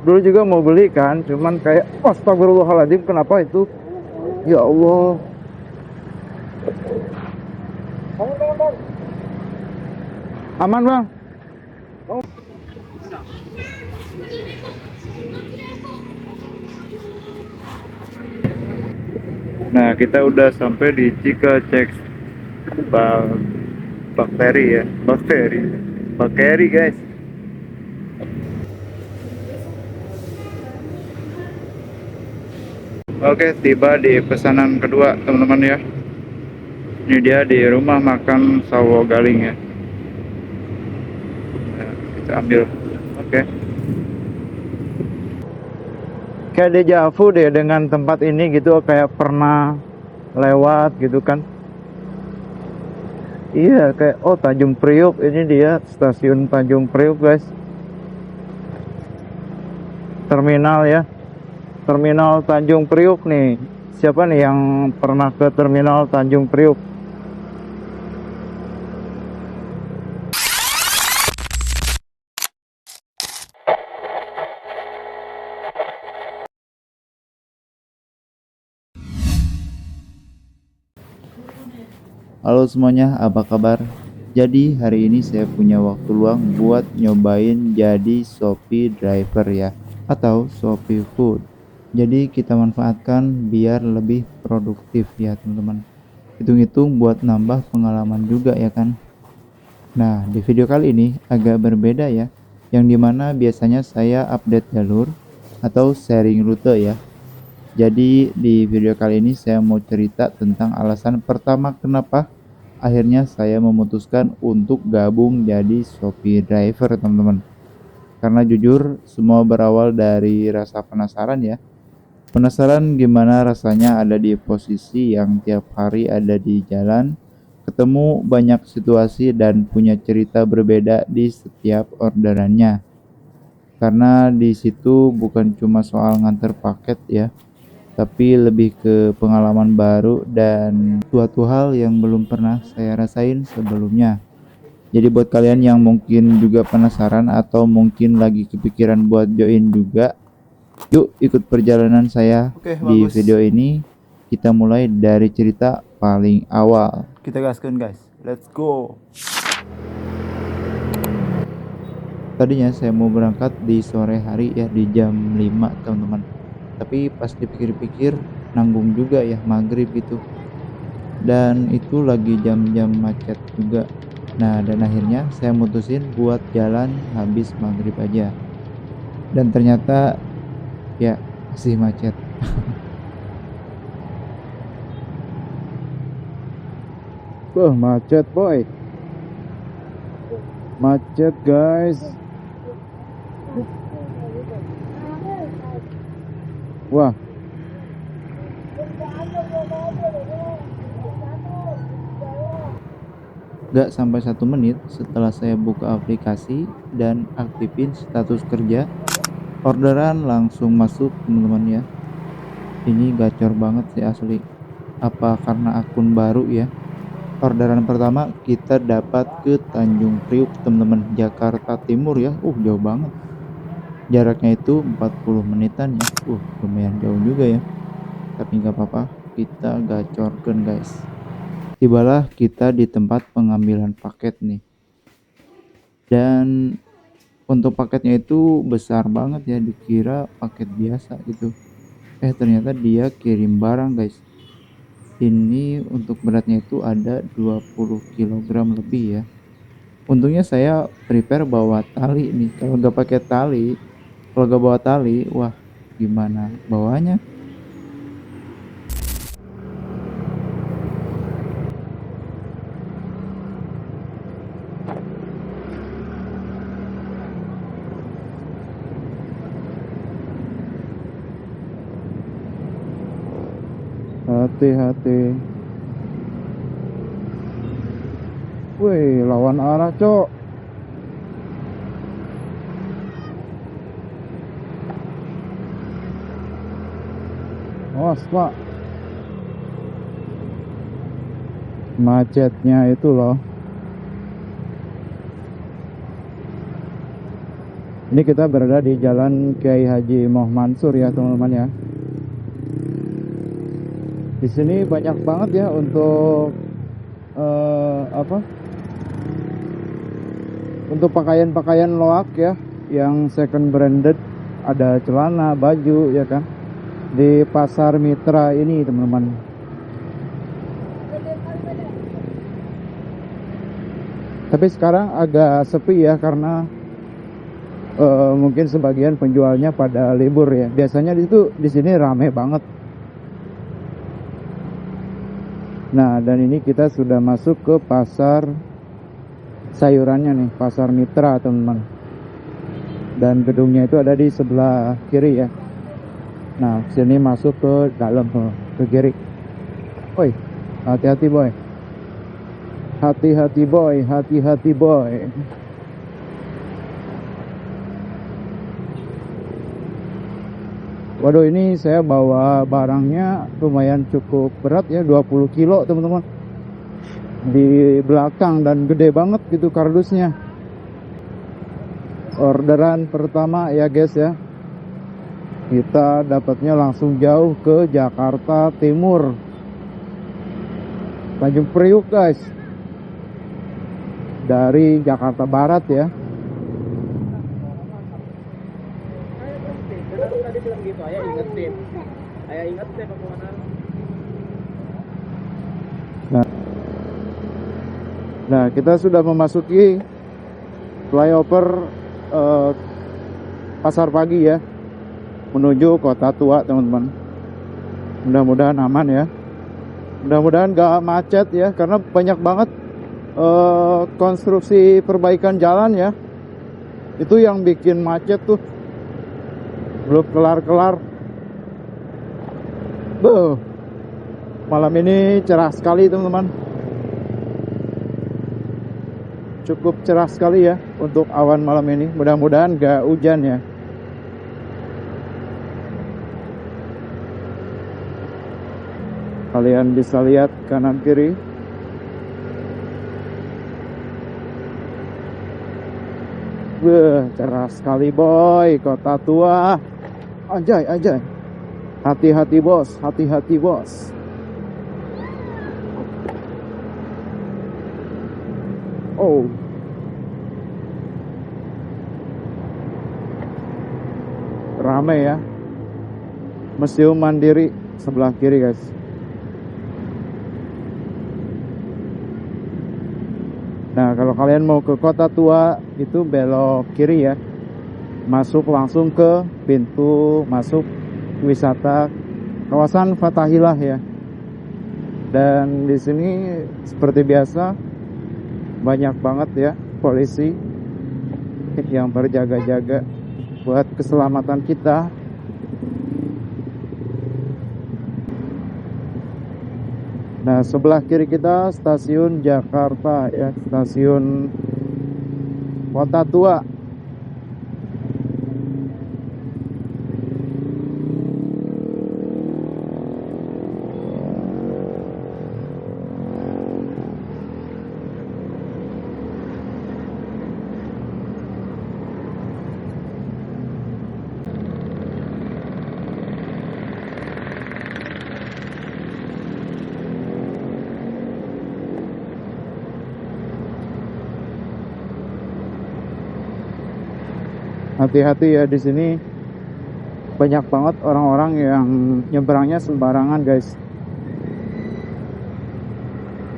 Dulu juga mau beli kan, cuman kayak astagfirullahaladzim, kenapa itu? Ya Allah. Aman bang. Nah, kita udah sampai di Cikacek bakteri ya, bakteri guys. Oke, tiba di pesanan kedua teman-teman ya. Ini dia di rumah makan Sawo Galing ya. Nah, kita ambil. Oke. Kayak dejavu deh dengan tempat ini gitu, kayak pernah lewat gitu kan. Iya, kayak oh Tanjung Priuk, ini dia stasiun Tanjung Priuk guys. Terminal ya. Terminal Tanjung Priuk nih. Siapa nih yang pernah ke terminal Tanjung Priuk? Halo semuanya, apa kabar? Jadi hari ini saya punya waktu luang buat nyobain jadi Shopee driver ya, atau Shopee Food. Jadi kita manfaatkan biar lebih produktif ya teman-teman. Hitung-hitung buat nambah pengalaman juga ya kan. Nah di video kali ini agak berbeda ya, yang dimana biasanya saya update jalur atau sharing rute ya. Jadi di video kali ini saya mau cerita tentang alasan pertama kenapa akhirnya saya memutuskan untuk gabung jadi Shopee driver teman-teman. Karena jujur semua berawal dari rasa penasaran ya. Penasaran gimana rasanya ada di posisi yang tiap hari ada di jalan, ketemu banyak situasi dan punya cerita berbeda di setiap orderannya. Karena di situ bukan cuma soal nganter paket ya, tapi lebih ke pengalaman baru dan suatu hal yang belum pernah saya rasain sebelumnya. Jadi buat kalian yang mungkin juga penasaran atau mungkin lagi kepikiran buat join juga, yuk ikut perjalanan saya. Oke, di bagus. Video ini kita mulai dari cerita paling awal. Kita gaskan guys, let's go. Tadinya saya mau berangkat di sore hari ya, di jam 5 teman-teman. Tapi pas dipikir-pikir nanggung juga ya, maghrib gitu. Dan itu lagi jam-jam macet juga. Nah dan akhirnya saya mutusin buat jalan habis maghrib aja. Dan ternyata ya masih macet. Macet boy. Macet guys. Wah. Gak sampai 1 menit setelah saya buka aplikasi dan aktifin status kerja, orderan langsung masuk teman-teman ya. Ini gacor banget sih asli. Apa karena akun baru ya? Orderan pertama kita dapat ke Tanjung Priuk teman-teman, Jakarta Timur ya. Jauh banget. Jaraknya itu 40 menitan ya. Lumayan jauh juga ya. Tapi nggak apa-apa, kita gacorkan guys. Tibalah kita di tempat pengambilan paket nih. Dan untuk paketnya itu besar banget ya, dikira paket biasa gitu. Ternyata dia kirim barang guys. Ini untuk beratnya itu ada 20 kg lebih ya. Untungnya saya prepare bawa tali nih. Kalau nggak pakai tali, kalau nggak bawa tali, wah gimana bawanya? Hati-hati. Wih, lawan arah, cok. Awas, Pak. Macetnya itu loh. Ini kita berada di Jalan Kiai Haji Moh Mansur ya teman-teman ya. Di sini banyak banget ya untuk untuk pakaian-pakaian loak ya, yang second branded, ada celana, baju ya kan. Di Pasar Mitra ini teman-teman. Tapi sekarang agak sepi ya karena mungkin sebagian penjualnya pada libur ya. Biasanya di sini rame banget. Nah, dan ini kita sudah masuk ke pasar sayurannya nih, Pasar Mitra teman-teman. Dan gedungnya itu ada di sebelah kiri ya. Nah, sini masuk ke dalam ke kiri. Woi, hati-hati boy. Hati-hati boy, hati-hati boy. Waduh, ini saya bawa barangnya lumayan cukup berat ya, 20 kilo teman-teman. Di belakang dan gede banget gitu kardusnya. Orderan pertama ya guys ya. Kita dapatnya langsung jauh ke Jakarta Timur, Tanjung Priuk guys. Dari Jakarta Barat ya. Nah, kita sudah memasuki flyover Pasar Pagi ya, menuju Kota Tua teman-teman. Mudah-mudahan aman ya. Mudah-mudahan gak macet ya, karena banyak banget konstruksi perbaikan jalan ya. Itu yang bikin macet tuh. Belum kelar-kelar. Malam ini cerah sekali teman-teman. Cukup cerah sekali ya untuk awan malam ini. Mudah-mudahan gak hujan ya. Kalian bisa lihat kanan kiri. Cerah sekali boy, Kota Tua. Anjay, anjay. Hati-hati bos, hati-hati bos. Oh. Rame ya. Museum Mandiri sebelah kiri guys. Nah, kalau kalian mau ke Kota Tua itu belok kiri ya. Masuk langsung ke pintu masuk wisata kawasan Fathahillah ya. Dan di sini seperti biasa banyak banget ya polisi yang berjaga-jaga buat keselamatan kita. Nah, sebelah kiri kita stasiun Jakarta ya, stasiun Kota Tua. Hati-hati ya, di sini banyak banget orang-orang yang nyebrangnya sembarangan guys.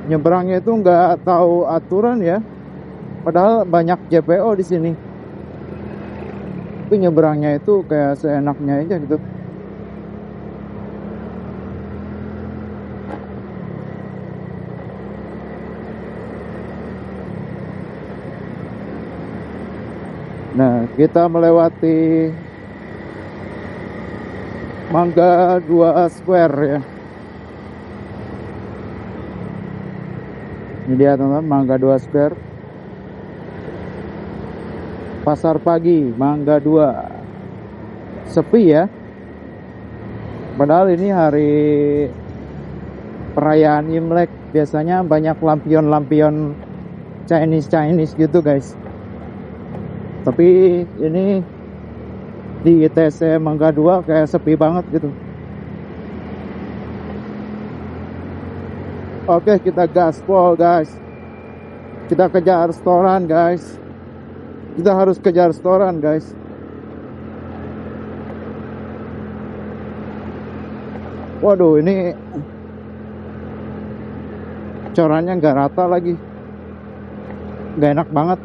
Nyebrangnya itu nggak tahu aturan ya. Padahal banyak JPO di sini. Tapi nyebrangnya itu kayak seenaknya aja gitu. Nah, kita melewati Mangga 2 Square ya. Ini dia teman-teman, Mangga 2 Square. Pasar Pagi Mangga 2. Sepi ya. Padahal ini hari perayaan Imlek, biasanya banyak lampion-lampion Chinese gitu guys. Tapi ini di ITC Mangga 2 kayak sepi banget gitu. Oke, kita gaspol guys. Kita kejar restoran guys. Kita harus kejar restoran guys. Waduh, ini corannya nggak rata lagi. Nggak enak banget.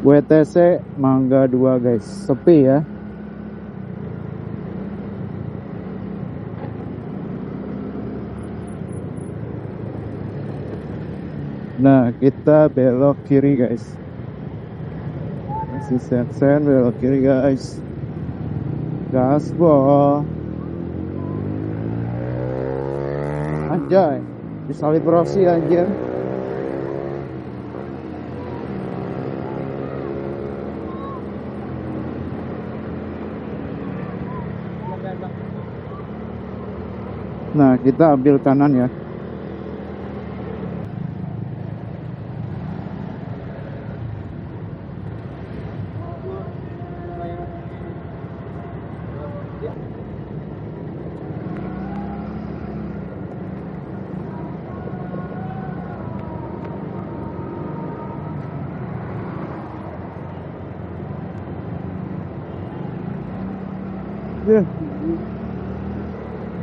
WTC Mangga 2 guys, sepi ya. Nah, kita belok kiri guys. Masih sen belok kiri guys. Gaspol. Anjay, disalib Rossi anjir. Nah, kita ambil kanan ya.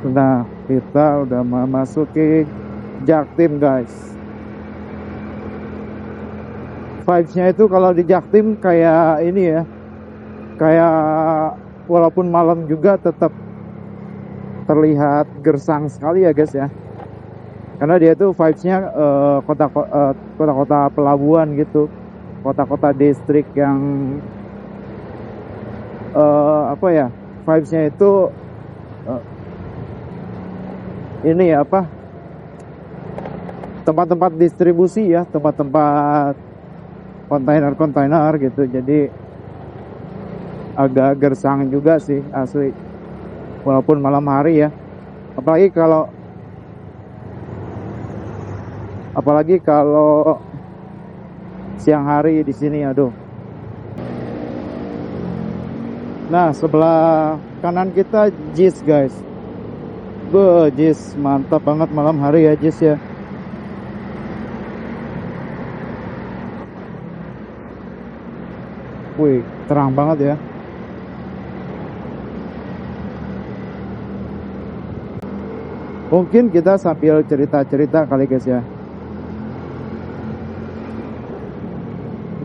Nah, kita udah memasuki Jaktim guys. Vibes-nya itu kalau di Jaktim kayak ini ya, kayak walaupun malam juga tetap terlihat gersang sekali ya guys ya. Karena dia tuh vibes-nya kota-kota pelabuhan gitu, kota-kota distrik yang apa ya, vibes-nya itu ini ya apa, tempat-tempat distribusi ya, tempat-tempat kontainer gitu. Jadi agak gersang juga sih asli, walaupun malam hari ya. Apalagi kalau siang hari di sini, aduh. Nah, sebelah kanan kita JIS guys. JIS mantap banget malam hari ya JIS ya. Wih, terang banget ya. Mungkin kita sambil cerita-cerita kali guys ya.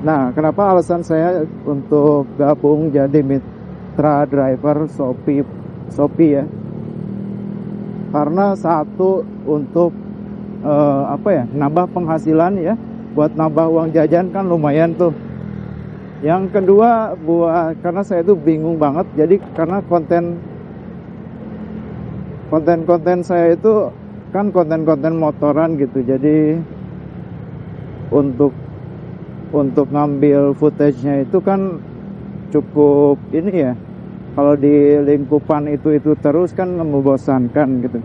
Nah, kenapa alasan saya untuk gabung jadi mitra driver Shopee ya? Karena satu, untuk apa ya, nambah penghasilan ya, buat nambah uang jajan kan lumayan tuh. Yang kedua, karena saya tuh bingung banget, jadi karena konten saya itu kan konten motoran gitu, jadi untuk ngambil footage-nya itu kan cukup ini ya. Kalau di lingkupan itu terus kan membosankan gitu.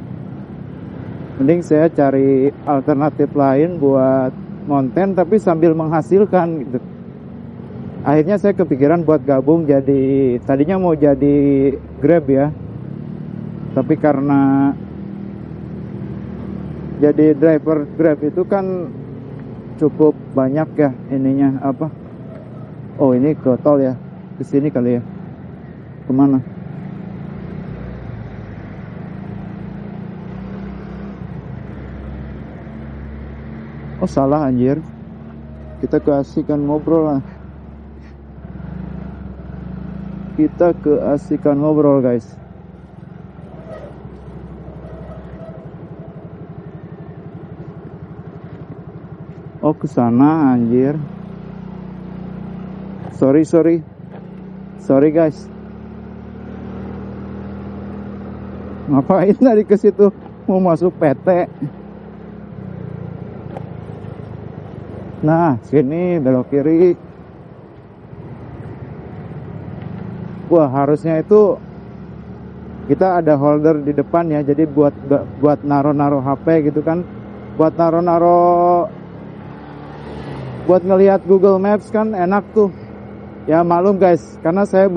Mending saya cari alternatif lain buat konten tapi sambil menghasilkan gitu. Akhirnya saya kepikiran buat gabung, jadi tadinya mau jadi Grab ya. Tapi karena jadi driver Grab itu kan cukup banyak ya ininya apa. Oh, ini ke tol ya. Ke sini kali ya. Kemana? Oh, salah anjir. Kita keasikan ngobrol lah. Kita keasikan ngobrol guys. Oh, ke sana anjir. Sorry guys. Ngapain tadi ke situ? Mau masuk PT. Nah, sini belok kiri. Wah, harusnya itu kita ada holder di depan ya, jadi buat naro-naro HP gitu kan, buat naro-naro, buat ngelihat Google Maps kan enak tuh. Ya maklum guys, karena saya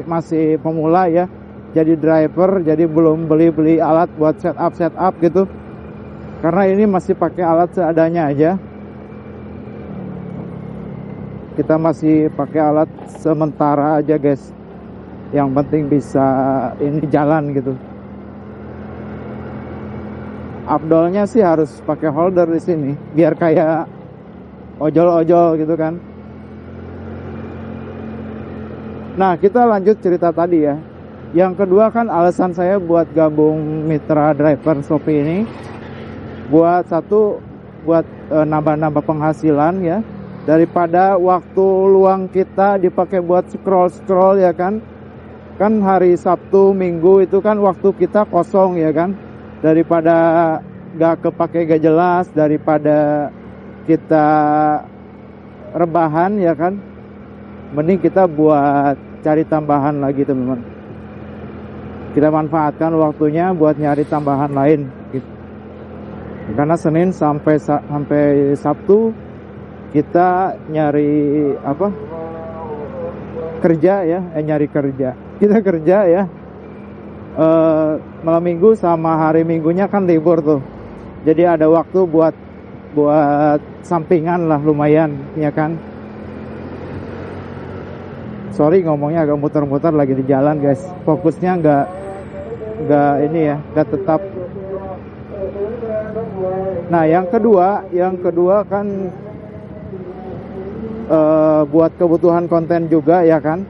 masih pemula ya, jadi driver, jadi belum beli alat buat setup gitu. Karena ini masih pakai alat seadanya aja. Kita masih pakai alat sementara aja guys. Yang penting bisa ini jalan gitu. Afdolnya sih harus pakai holder di sini, biar kayak ojol-ojol gitu kan. Nah, kita lanjut cerita tadi ya. Yang kedua kan alasan saya buat gabung mitra driver Shopee ini, buat nambah-nambah penghasilan ya, daripada waktu luang kita dipakai buat scroll ya kan. Kan hari Sabtu Minggu itu kan waktu kita kosong ya kan, daripada gak jelas, daripada kita rebahan ya kan, mending kita buat cari tambahan lagi teman-teman. Kita manfaatkan waktunya buat nyari tambahan lain gitu. Karena Senin sampai Sabtu kita nyari kerja. Kita kerja ya. Malam minggu sama hari minggunya kan libur tuh. Jadi ada waktu buat sampingan lah, lumayan ya kan. Sorry ngomongnya agak muter-muter lagi di jalan guys. Fokusnya nggak ini ya, nggak tetap. Nah yang kedua kan buat kebutuhan konten juga ya kan.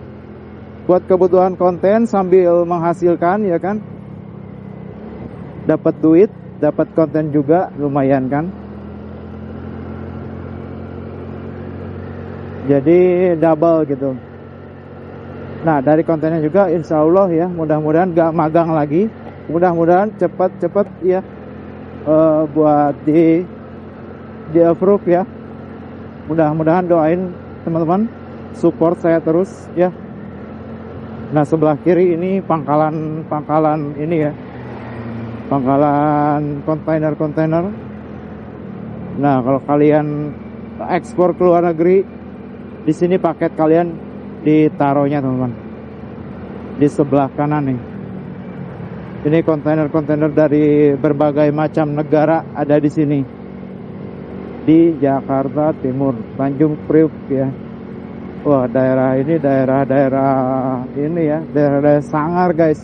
Buat kebutuhan konten sambil menghasilkan ya kan. Dapat duit, dapat konten juga, lumayan kan. Jadi double gitu. Nah dari kontennya juga insya Allah ya, mudah-mudahan gak magang lagi, mudah-mudahan cepat ya buat di approve ya. Mudah-mudahan doain teman-teman, support saya terus ya. Nah sebelah kiri ini pangkalan ini ya, pangkalan kontainer. Nah kalau kalian ekspor ke luar negeri, di sini paket kalian ditaruhnya teman-teman, di sebelah kanan nih. Ini kontainer dari berbagai macam negara ada di sini, di Jakarta Timur, Tanjung Priok ya. Wah daerah ini daerah sangar guys.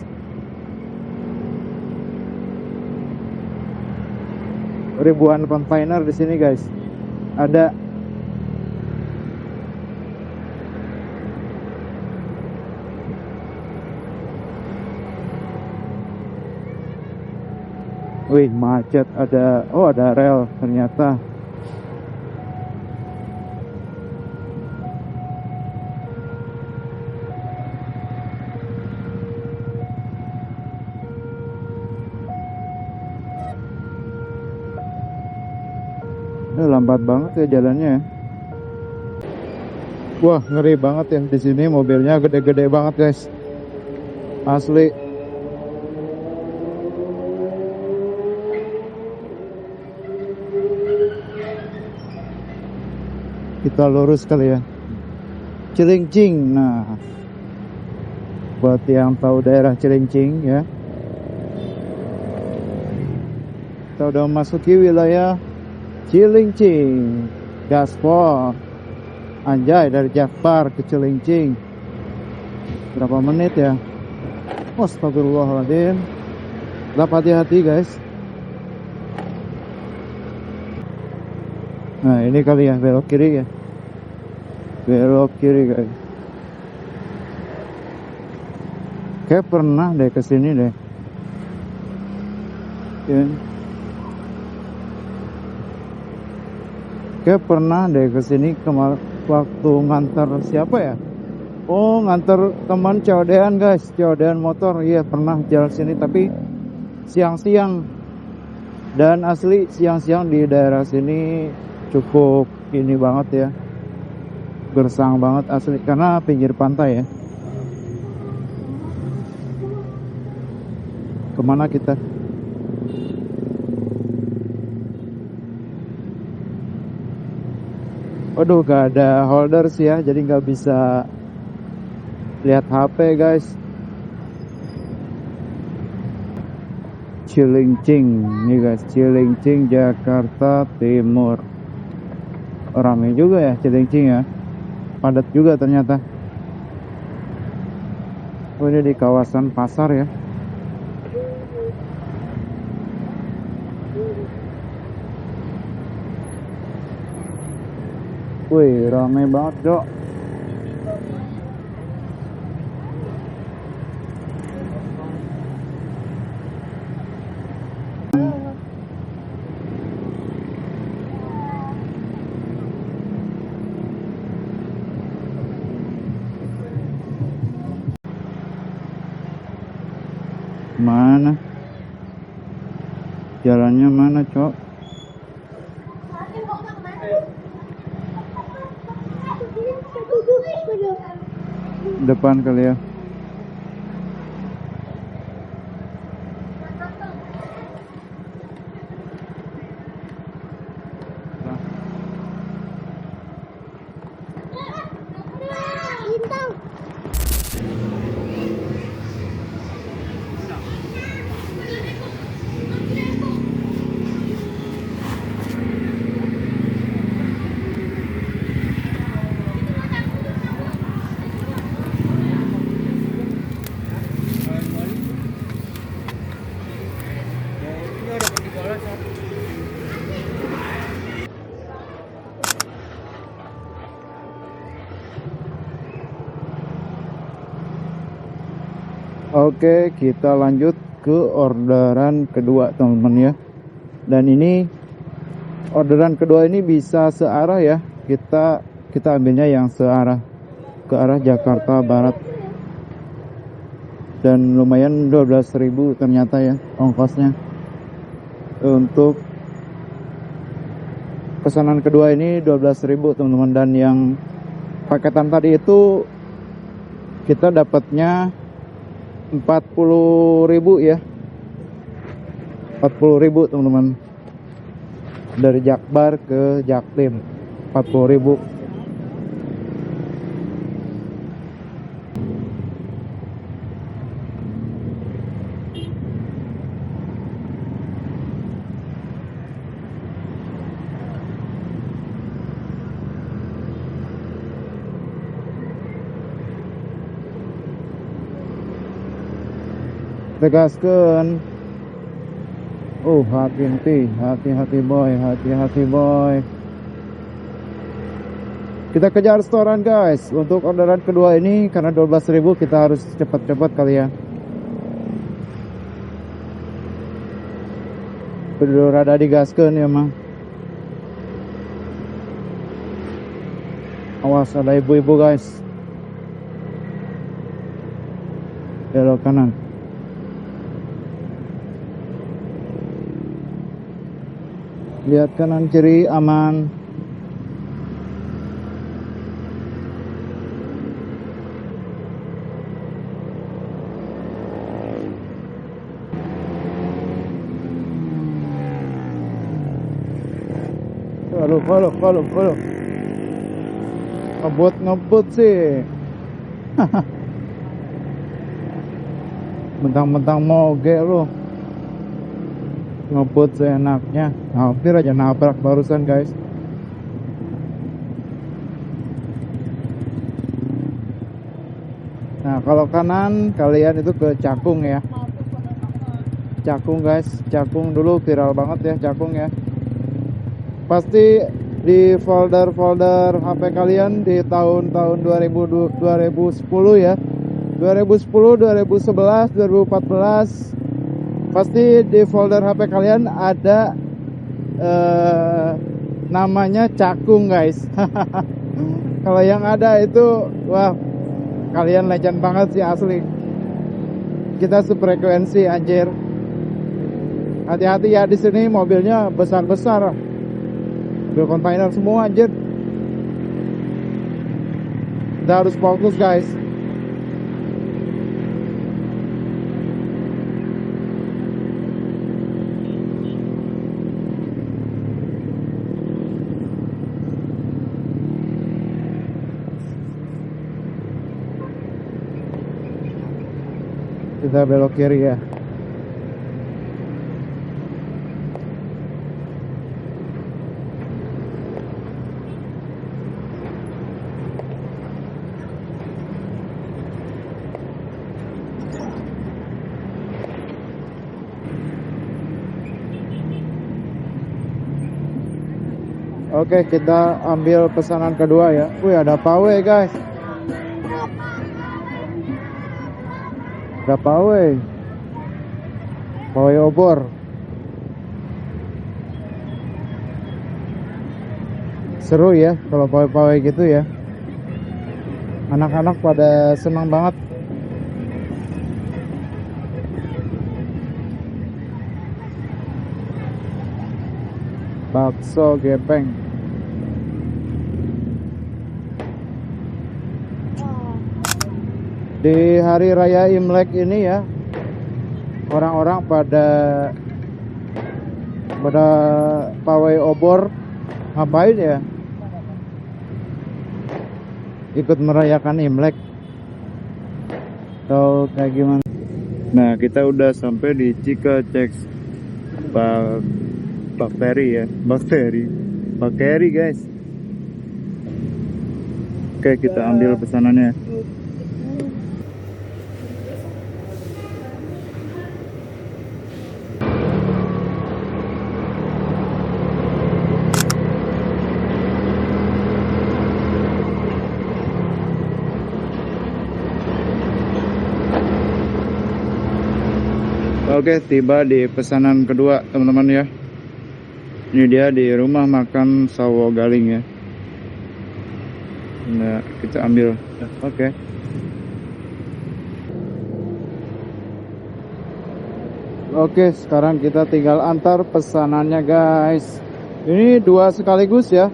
Ribuan kontainer di sini guys ada. Wih macet, ada rel ternyata. Lambat banget ya jalannya. Wah ngeri banget ya di sini, mobilnya gede-gede banget guys, asli. Kita lurus kali ya, Cilincing. Nah buat yang tahu daerah Cilincing ya, kita udah memasuki wilayah Cilincing, gaspol. Anjay, dari Jakbar ke Cilincing berapa menit ya? Astagfirullahaladzim. Tetap hati-hati guys. Nah ini kali ya, belok kiri ya, belok kiri guys. Kayak pernah deh kesini deh ya. Kayak pernah deh kesini waktu ngantar siapa ya? Oh ngantar teman COD-an guys, COD-an motor. Iya pernah jalan sini tapi siang-siang. Dan asli siang-siang di daerah sini cukup ini banget ya, gersang banget asli, karena pinggir pantai ya. kemana kita. Waduh, gak ada holder sih ya, jadi nggak bisa lihat HP guys. Cilincing nih guys, Cilincing Jakarta Timur. Ramai juga ya Cilincing ya, padat juga ternyata. Oh, ini di kawasan pasar ya. Wih, ramai banget Dok. Mana? Jalannya mana, Cok? Depan kali ya. Oke, kita lanjut ke orderan kedua teman-teman ya. Dan ini orderan kedua ini bisa searah ya. Kita ambilnya yang searah ke arah Jakarta Barat. Dan lumayan 12.000 ternyata ya ongkosnya. Untuk pesanan kedua ini 12.000 teman-teman, dan yang paketan tadi itu kita dapatnya 40.000 ya. 40.000 teman-teman. Dari Jakbar ke Jaktim 40.000. Tegaskan. Hati-hati boy, hati-hati boy. Kita kejar restoran guys. Untuk orderan kedua ini karena 12.000 kita harus cepat-cepat kali ya. Udah rada digaskan ya mah. Awas, ada ibu-ibu guys. Belok kanan. Lihat kanan kiri aman. Follow. Ngebut sih. Mentang-mentang moge lu. Ngebut seenaknya. Hampir aja nabrak barusan guys. Nah, kalau kanan kalian itu ke Cakung ya. Cakung guys, Cakung dulu viral banget ya Cakung ya. Pasti di folder-folder HP kalian di tahun-tahun 2010 ya. 2010, 2011, 2014 pasti di folder HP kalian ada namanya Cakung guys. Kalau yang ada itu wah, kalian legend banget sih asli. Kita sefrekuensi anjir. Hati-hati ya, di sini mobilnya besar-besar. Mobil kontainer semua anjir. Kita harus fokus guys. Kita belok kiri ya. Oke, kita ambil pesanan kedua ya. Wih, ada pawai guys. Ada pawai. Pawai obor. Seru ya kalau pawai-pawai gitu ya. Anak-anak pada senang banget. Bakso gepeng. Di hari raya Imlek ini ya, orang-orang pada pawai obor. Ngapain ya? Ikut merayakan Imlek atau kayak gimana? Nah, kita udah sampai di Cikacek Bakteri ya, bakteri guys. Oke, kita ambil pesanannya. Oke, tiba di pesanan kedua teman-teman ya. Ini dia di rumah makan sawo galing ya. Nah, kita ambil. Oke. Oke, sekarang kita tinggal antar pesanannya guys. Ini 2 sekaligus ya.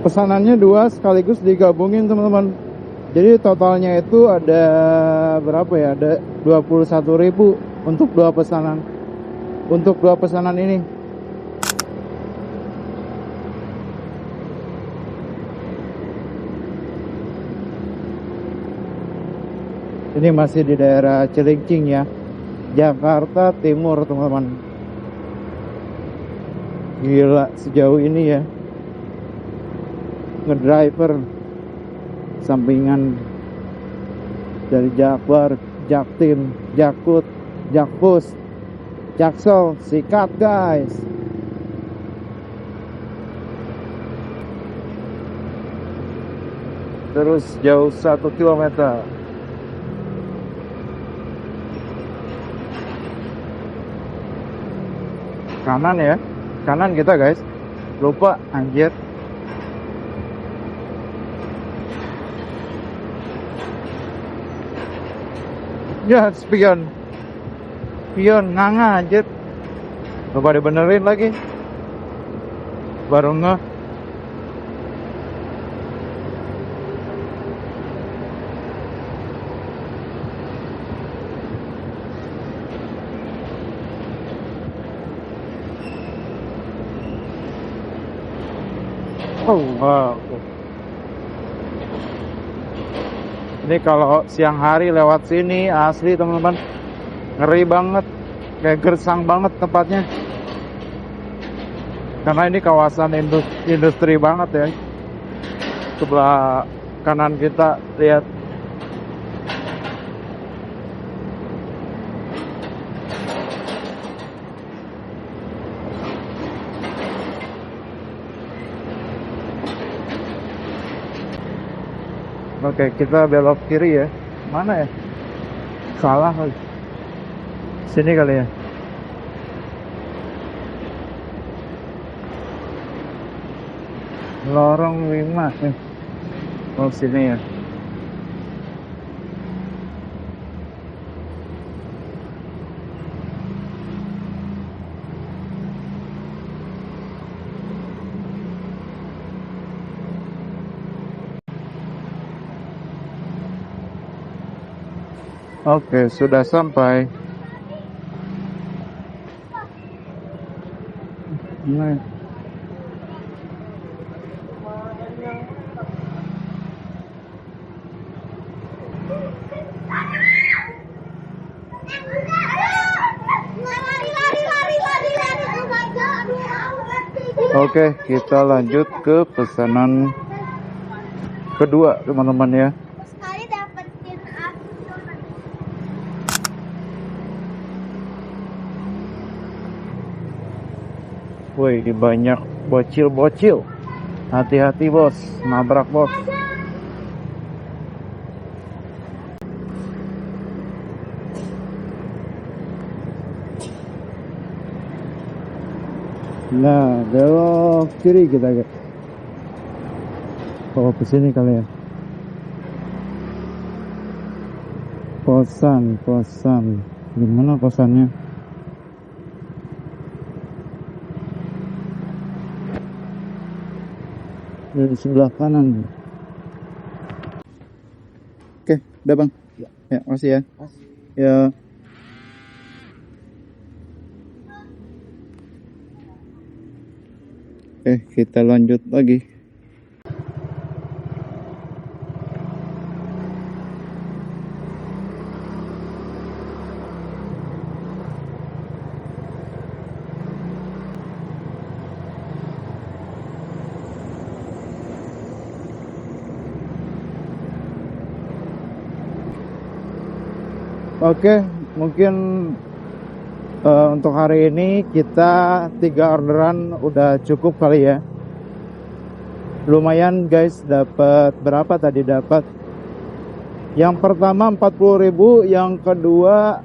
Pesanannya 2 sekaligus digabungin teman-teman. Jadi totalnya itu ada berapa ya? Ada 21.000 untuk 2 pesanan. Untuk 2 pesanan ini. Ini masih di daerah Cilincing ya, Jakarta Timur teman-teman. Gila sejauh ini ya. Ngedriver sampingan dari Jakbar, Jaktim, Jakut, Jakpus, Jaksel, sikat guys. Terus jauh 1 kilometer. Kanan ya, kanan kita guys. Lupa anjir. Ya, spion nganga anjir. Lupa dibenerin lagi. Baru ngeh. Oh, wow. Ini kalau siang hari lewat sini asli teman-teman, ngeri banget, kayak gersang banget tempatnya. Karena ini kawasan industri banget ya. Sebelah kanan kita lihat. Oke, kita belok kiri ya. Mana ya? Salah kali. Sini kali ya. Lorong 5 nih. Oh, sini ya. Oke, sudah sampai. Nah. Oke, kita lanjut ke pesanan kedua teman-teman ya. Sekali dapetin aku. Wih, banyak bocil-bocil. Hati-hati bos, nabrak bos. Nah, belok kiri kita guys. Oh, ke sini kali ya. Kosan. Gimana kosannya? Dari sebelah kanan. Oke, udah bang. Ya, makasih ya. Ya. Kita lanjut lagi. Oke, mungkin untuk hari ini kita 3 orderan udah cukup kali ya. Lumayan guys, dapat berapa tadi dapat? Yang pertama 40.000, yang kedua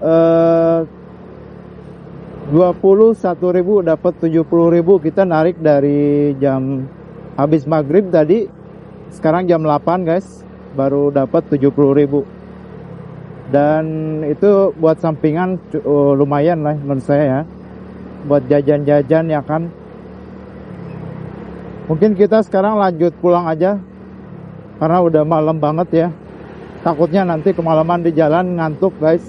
21.000, dapat 70.000. Kita narik dari jam habis maghrib tadi. Sekarang jam 8 guys, baru dapat 70.000. Dan itu buat sampingan lumayan lah menurut saya ya, buat jajan-jajan ya kan. Mungkin kita sekarang lanjut pulang aja karena udah malam banget ya. Takutnya nanti kemalaman di jalan ngantuk guys.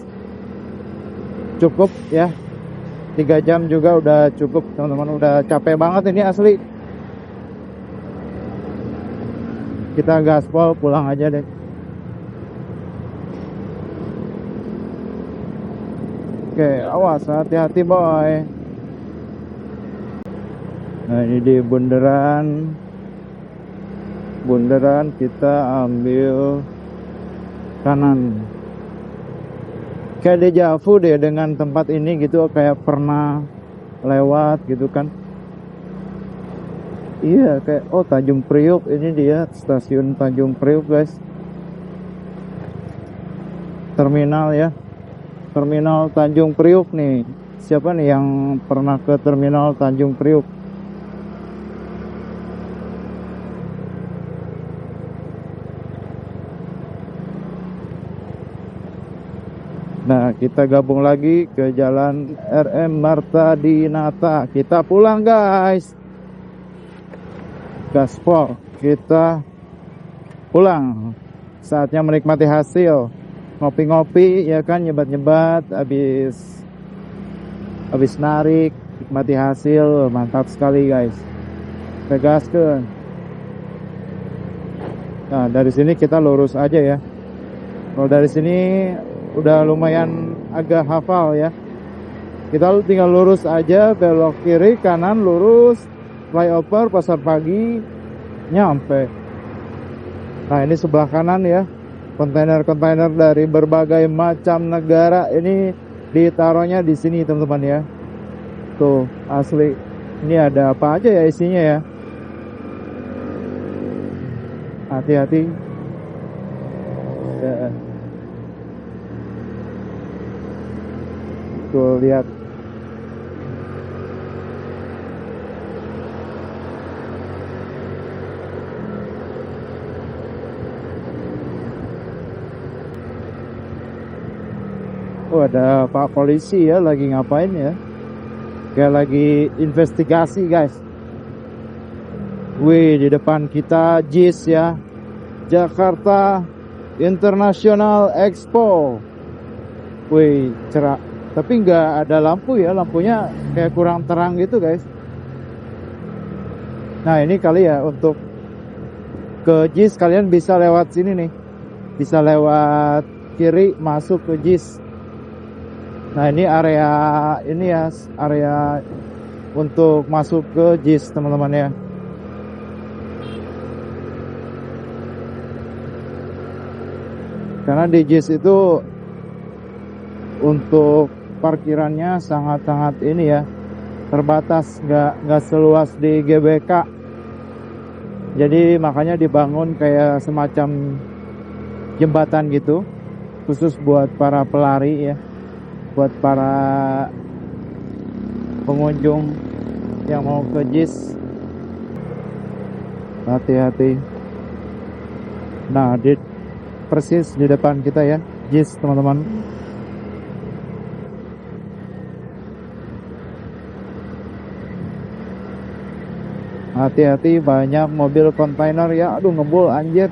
Cukup ya, 3 jam juga udah cukup teman-teman. Udah capek banget ini asli. Kita gaspol pulang aja deh. Oke, awas, hati-hati boy. Nah, ini di bundaran kita ambil kanan. Kayak deja vu deh dengan tempat ini gitu, kayak pernah lewat gitu kan. Iya, kayak oh Tanjung Priuk, ini dia stasiun Tanjung Priuk guys. Terminal ya. Terminal Tanjung Priuk nih. Siapa nih yang pernah ke Terminal Tanjung Priuk? Nah, kita gabung lagi ke Jalan RM Marta Dinata. Kita pulang guys. Gaspol, kita pulang. Saatnya menikmati hasil. Ngopi-ngopi ya kan, nyebat-nyebat, habis narik, nikmati hasil. Mantap sekali guys. Pegaskan. Nah, dari sini kita lurus aja ya. Kalau dari sini udah lumayan agak hafal ya. Kita tinggal lurus aja, belok kiri, kanan, lurus, flyover, pasar pagi, nyampe. Nah, ini sebelah kanan ya. Kontainer-kontainer dari berbagai macam negara ini ditaruhnya di sini teman-teman ya. Tuh, asli. Ini ada apa aja ya isinya ya. Hati-hati. Ya. Tuh, lihat. Oh, ada Pak Polisi ya, lagi ngapain ya? Kayak lagi investigasi guys. Wih, di depan kita JIS ya, Jakarta International Expo. Wih, cerah. Tapi nggak ada lampu ya, lampunya kayak kurang terang gitu guys. Nah, ini kali ya untuk ke JIS kalian bisa lewat sini nih. Bisa lewat kiri masuk ke JIS. Nah, ini area untuk masuk ke JIS teman-teman ya. Karena di JIS itu untuk parkirannya sangat-sangat ini ya, terbatas, nggak seluas di GBK. Jadi makanya dibangun kayak semacam jembatan gitu, khusus buat para pelari ya, buat para pengunjung yang mau ke JIS. Hati-hati. Nah, persis di depan kita ya, JIS teman-teman. Hati-hati, banyak mobil kontainer ya. Aduh, ngebul anjir.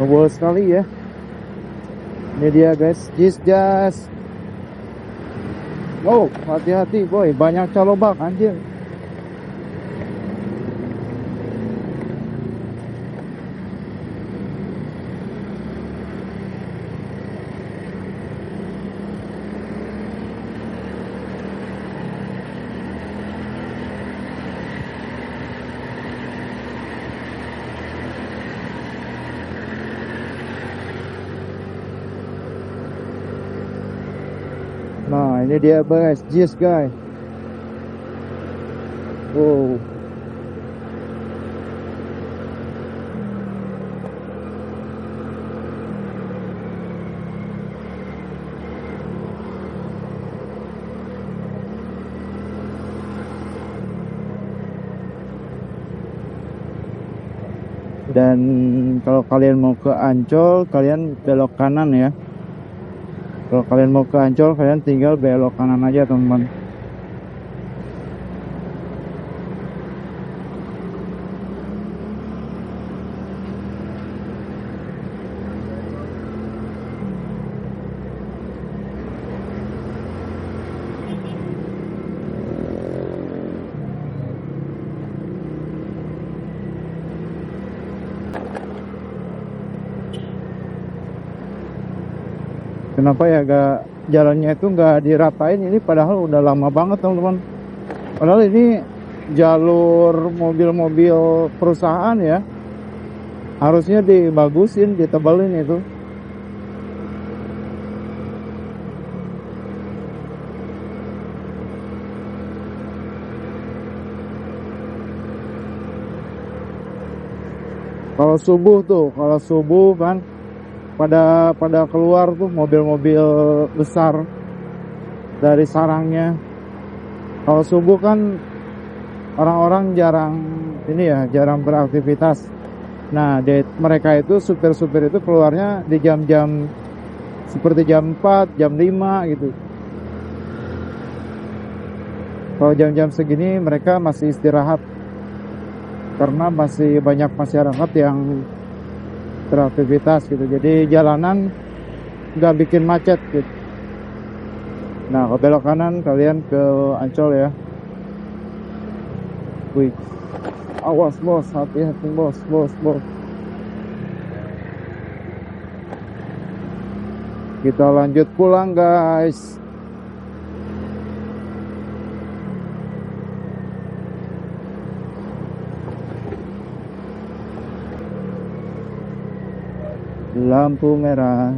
Ngebul sekali ya. Ini dia guys, JIS jas. Oh, hati-hati boy, banyak calobak anjir. Nah, ini dia guys, JIS guys. Wow. Dan kalau kalian mau ke Ancol, kalian belok kanan ya. Kalau kalian mau ke Ancol, kalian tinggal belok kanan aja teman-teman. Kenapa ya jalannya itu nggak diratain ini, padahal udah lama banget teman-teman. Padahal ini jalur mobil-mobil perusahaan ya, harusnya dibagusin, ditebelin itu. Kalau subuh kan pada keluar tuh mobil-mobil besar dari sarangnya. Kalau subuh kan orang-orang jarang ini ya, jarang beraktivitas. Nah, mereka itu supir-supir itu keluarnya di jam-jam seperti jam 4, jam 5 gitu. Kalau jam-jam segini mereka masih istirahat, karena masih banyak masyarakat yang beraktivitas gitu. Jadi jalanan nggak bikin macet gitu. Nah, kalau belok kanan kalian ke Ancol ya. Wih, awas bos, hati-hati bos. Kita lanjut pulang guys. Lampu merah,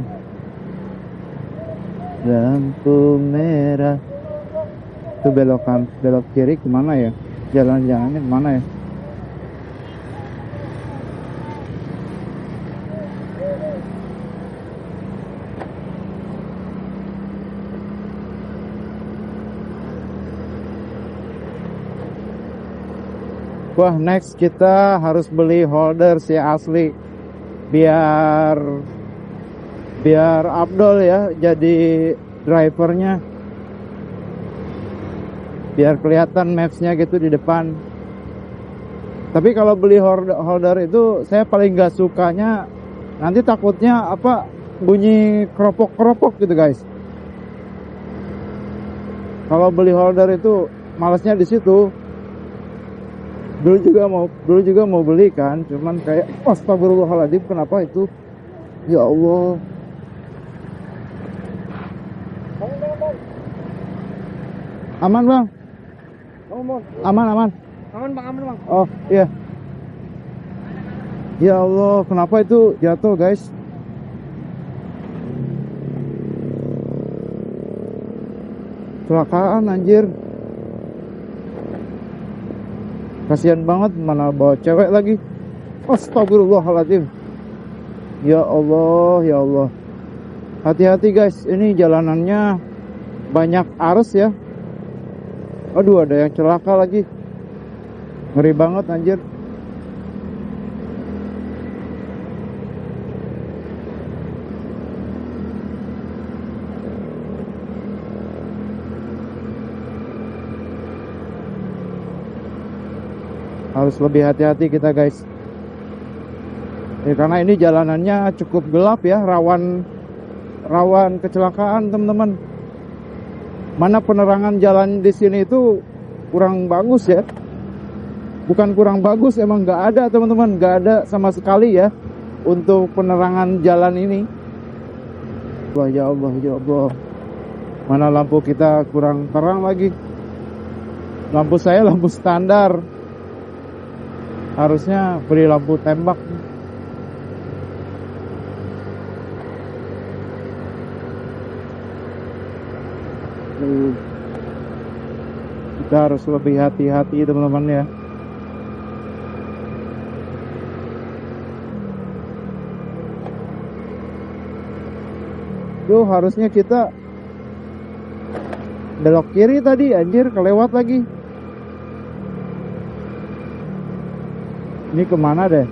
itu belok kiri kemana ya, jalan-jalannya kemana ya? Wah, next kita harus beli holder sih asli, biar Abdul ya jadi drivernya, biar kelihatan mapsnya gitu di depan. Tapi kalau beli holder itu saya paling gak sukanya, nanti takutnya bunyi keropok gitu guys. Kalau beli holder itu malesnya di situ. Dulu juga mau beli kan, cuman kayak astagfirullahaladzim, kenapa itu? Ya Allah. Aman bang? Aman, aman. Aman bang. Oh iya. Ya Allah, kenapa itu jatuh guys? Kecelakaan anjir. Kasihan banget, mana bawa cewek lagi. Astagfirullahaladzim. Ya Allah, ya Allah. Hati-hati guys, ini jalanannya banyak arus ya. Aduh, ada yang celaka lagi. Ngeri banget anjir. Harus lebih hati-hati kita guys. Ya, karena ini jalanannya cukup gelap ya, rawan kecelakaan teman-teman. Mana penerangan jalan di sini itu kurang bagus ya. Bukan kurang bagus, emang nggak ada teman-teman, nggak ada sama sekali ya untuk penerangan jalan ini. Wah ya Allah, ya Allah. Mana lampu kita kurang terang lagi. Lampu saya lampu standar. Harusnya beri lampu tembak. Kita harus lebih hati-hati teman-teman ya. Tuh harusnya kita belok kiri tadi, anjir kelewat lagi. Ini kemana deh?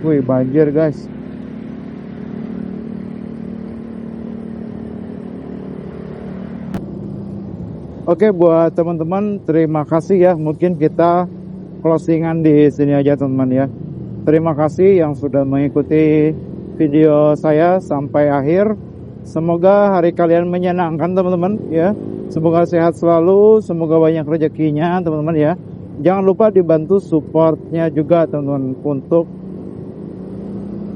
Wih, banjir guys. Oke, buat teman-teman terima kasih ya. Mungkin kita closingan di sini aja teman-teman ya. Terima kasih yang sudah mengikuti video saya sampai akhir. Semoga hari kalian menyenangkan teman-teman ya. Semoga sehat selalu, semoga banyak rezekinya teman-teman ya. Jangan lupa dibantu supportnya juga teman-teman untuk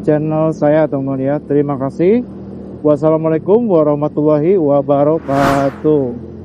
channel saya teman-teman ya. Terima kasih. Wassalamualaikum warahmatullahi wabarakatuh.